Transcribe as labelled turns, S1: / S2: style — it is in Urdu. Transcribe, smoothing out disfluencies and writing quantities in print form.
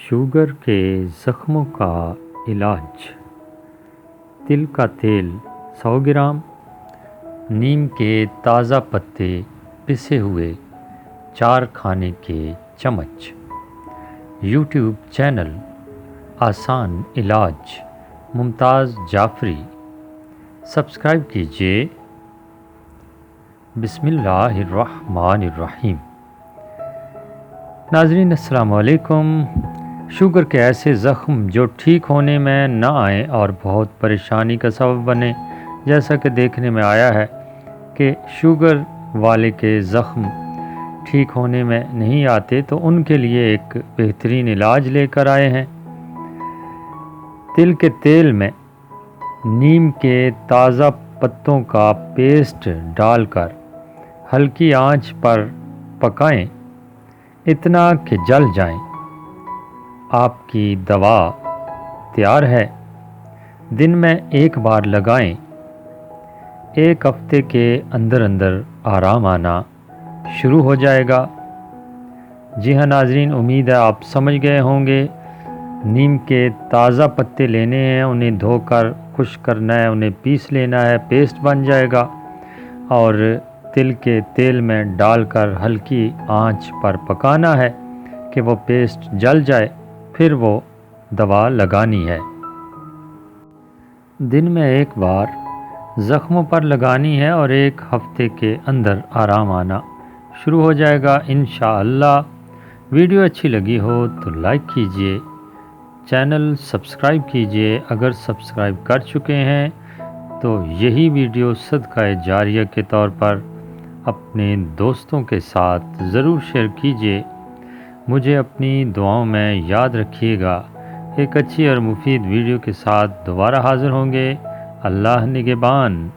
S1: شوگر کے زخموں کا علاج۔ تل کا تیل 100 گرام، نیم کے تازہ پتے پسے ہوئے 4 کھانے کے چمچ۔ یوٹیوب چینل آسان علاج ممتاز جعفری، سبسکرائب کیجیے۔ بسم اللہ الرحمن الرحیم۔ ناظرین السلام علیکم۔ شوگر کے ایسے زخم جو ٹھیک ہونے میں نہ آئیں اور بہت پریشانی کا سبب بنے، جیسا کہ دیکھنے میں آیا ہے کہ شوگر والے کے زخم ٹھیک ہونے میں نہیں آتے، تو ان کے لیے ایک بہترین علاج لے کر آئے ہیں۔ تل کے تیل میں نیم کے تازہ پتوں کا پیسٹ ڈال کر ہلکی آنچ پر پکائیں، اتنا کہ جل جائیں۔ آپ کی دوا تیار ہے۔ دن میں 1 بار لگائیں۔ 1 ہفتے کے اندر اندر آرام آنا شروع ہو جائے گا۔ جی ہاں ناظرین، امید ہے آپ سمجھ گئے ہوں گے۔ نیم کے تازہ پتے لینے ہیں، انہیں دھو کر خشک کرنا ہے، انہیں پیس لینا ہے، پیسٹ بن جائے گا، اور تل کے تیل میں ڈال کر ہلکی آنچ پر پکانا ہے کہ وہ پیسٹ جل جائے، پھر وہ دوا لگانی ہے۔ دن میں 1 بار زخموں پر لگانی ہے اور 1 ہفتے کے اندر آرام آنا شروع ہو جائے گا انشاءاللہ۔ ویڈیو اچھی لگی ہو تو لائک کیجئے، چینل سبسکرائب کیجئے۔ اگر سبسکرائب کر چکے ہیں تو یہی ویڈیو صدقہ جاریہ کے طور پر اپنے دوستوں کے ساتھ ضرور شیئر کیجئے۔ مجھے اپنی دعاؤں میں یاد رکھیے گا۔ ایک اچھی اور مفید ویڈیو کے ساتھ دوبارہ حاضر ہوں گے۔ اللہ نگہبان۔